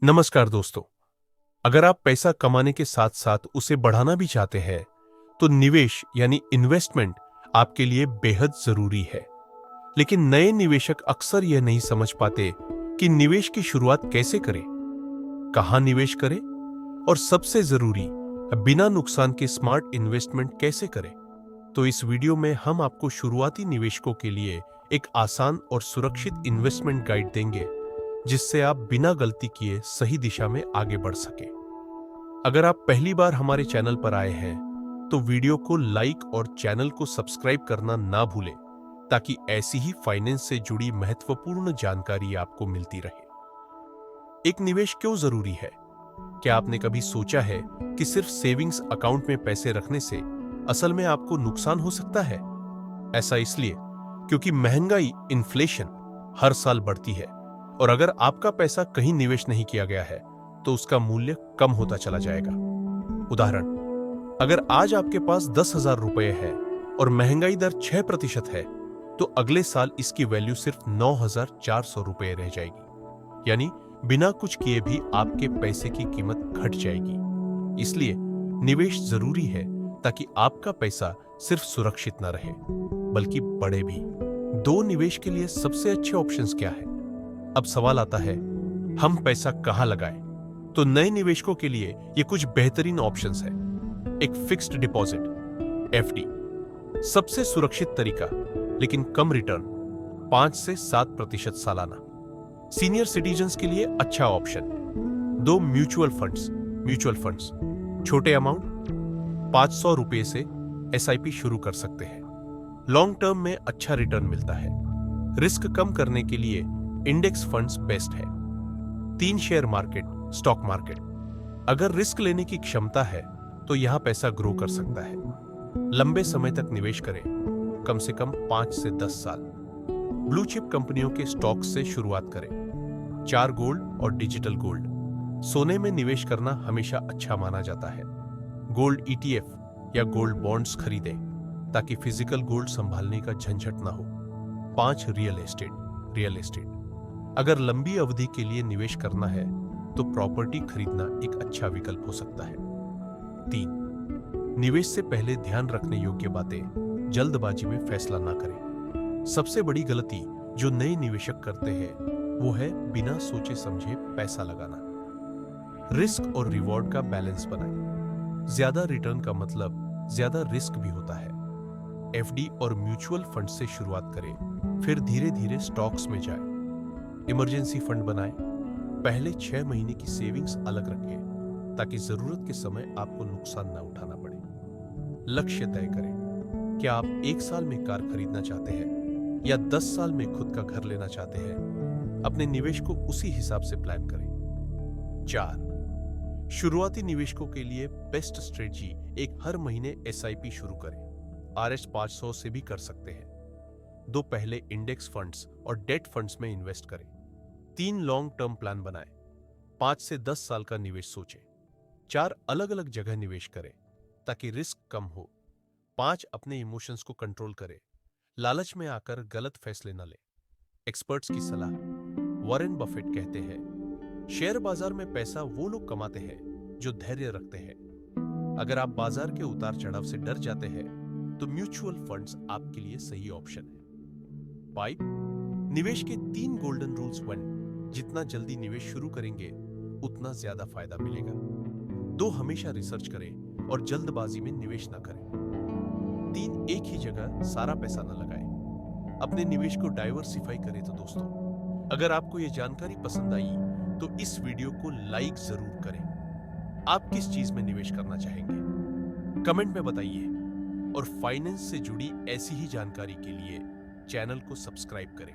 नमस्कार दोस्तों। अगर आप पैसा कमाने के साथ साथ उसे बढ़ाना भी चाहते हैं तो निवेश यानी इन्वेस्टमेंट आपके लिए बेहद जरूरी है। लेकिन नए निवेशक अक्सर यह नहीं समझ पाते कि निवेश की शुरुआत कैसे करें, कहां निवेश करें और सबसे जरूरी बिना नुकसान के स्मार्ट इन्वेस्टमेंट कैसे करें। तो इस वीडियो में हम आपको शुरुआती निवेशकों के लिए एक आसान और सुरक्षित इन्वेस्टमेंट गाइड देंगे जिससे आप बिना गलती किए सही दिशा में आगे बढ़ सके। अगर आप पहली बार हमारे चैनल पर आए हैं तो वीडियो को लाइक और चैनल को सब्सक्राइब करना ना भूलें ताकि ऐसी ही फाइनेंस से जुड़ी महत्वपूर्ण जानकारी आपको मिलती रहे। एक निवेश क्यों जरूरी है? क्या आपने कभी सोचा है कि सिर्फ सेविंग्स अकाउंट में पैसे रखने से असल में आपको नुकसान हो सकता है? ऐसा इसलिए क्योंकि महंगाई, इन्फ्लेशन हर साल बढ़ती है और अगर आपका पैसा कहीं निवेश नहीं किया गया है तो उसका मूल्य कम होता चला जाएगा। उदाहरण, अगर आज आपके पास 10,000 रुपए है और महंगाई दर 6% है तो अगले साल इसकी वैल्यू सिर्फ 9,400 रुपए रह जाएगी। यानी बिना कुछ किए भी आपके पैसे की कीमत घट जाएगी। इसलिए निवेश जरूरी है ताकि आपका पैसा सिर्फ सुरक्षित न रहे बल्कि बढ़े भी। दो निवेश के लिए सबसे अच्छे ऑप्शंस क्या है? अब सवाल आता है, हम पैसा कहां लगाएं? तो नए निवेशकों के लिए ये कुछ बेहतरीन ऑप्शंस हैं। एक फिक्स्ड डिपॉजिट एफडी, सबसे सुरक्षित तरीका लेकिन कम रिटर्न, 5 से 7% सालाना। सीनियर सिटीजन्स के लिए अच्छा ऑप्शन। दो म्यूचुअल फंड्स, छोटे अमाउंट 500 रुपए से एसआईपी शुरू कर सकते हैं। लॉन्ग टर्म में अच्छा रिटर्न मिलता है। रिस्क कम करने के लिए इंडेक्स फंड्स बेस्ट है। 3 शेयर मार्केट, स्टॉक मार्केट, अगर रिस्क लेने की क्षमता है तो यहां पैसा ग्रो कर सकता है। लंबे समय तक निवेश करें, कम से कम 5 से 10 साल। ब्लू चिप कंपनियों के स्टॉक्स से शुरुआत करें। 4 गोल्ड और डिजिटल गोल्ड, सोने में निवेश करना हमेशा अच्छा माना जाता है। गोल्ड ईटीएफ या गोल्ड बॉन्ड्स खरीदें ताकि फिजिकल गोल्ड संभालने का झंझट ना हो। 5 रियल एस्टेट, अगर लंबी अवधि के लिए निवेश करना है तो प्रॉपर्टी खरीदना एक अच्छा विकल्प हो सकता है। 3, निवेश से पहले ध्यान रखने योग्य बातें, जल्दबाजी में फैसला ना करें। सबसे बड़ी गलती जो नए निवेशक करते हैं वो है बिना सोचे समझे पैसा लगाना। रिस्क और रिवॉर्ड का बैलेंस बनाएं। ज्यादा रिटर्न का मतलब ज्यादा रिस्क भी होता है। एफडी और म्यूचुअल फंड से शुरुआत करें, फिर धीरे धीरे स्टॉक्स में जाएं। इमरजेंसी फंड बनाएं। पहले 6 महीने की सेविंग्स अलग रखें ताकि जरूरत के समय आपको नुकसान ना उठाना पड़े। लक्ष्य तय करें। क्या आप 1 साल में कार खरीदना चाहते हैं या 10 साल में खुद का घर लेना चाहते हैं? अपने निवेश को उसी हिसाब से प्लान करें। 4, शुरुआती निवेशकों के लिए बेस्ट स्ट्रेटजी एक हर महीने एसआईपी शुरू करें। आरएस 500 से भी कर सकते हैं। 2 पहले इंडेक्स फंड्स और डेट फंड्स में इन्वेस्ट करें। 3 लॉन्ग टर्म प्लान बनाएं। 5 से 10 साल का निवेश सोचें। 4 अलग अलग जगह निवेश करें ताकि रिस्क कम हो। 5 अपने इमोशंस को कंट्रोल करें। लालच में आकर गलत फैसले न लें। एक्सपर्ट्स की सलाह, वॉरेन बफेट कहते हैं, शेयर बाजार में पैसा वो लोग कमाते हैं जो धैर्य रखते हैं। अगर आप बाजार के उतार चढ़ाव से डर जाते हैं तो म्यूचुअल फंड्स आपके लिए सही ऑप्शन है। 5, निवेश के 3 गोल्डन रूल्स 1, जितना जल्दी निवेश शुरू करेंगे उतना ज्यादा फायदा मिलेगा। 2, हमेशा रिसर्च करें और जल्दबाजी में निवेश ना करें। 3, एक ही जगह सारा पैसा न लगाएं। अपने निवेश को डाइवर्सिफाई करें। तो दोस्तों, अगर आपको यह जानकारी पसंद आई तो इस वीडियो को लाइक जरूर करें। आप किस चीज में निवेश करना चाहेंगे कमेंट में बताइए और फाइनेंस से जुड़ी ऐसी ही जानकारी के लिए चैनल को सब्सक्राइब करें।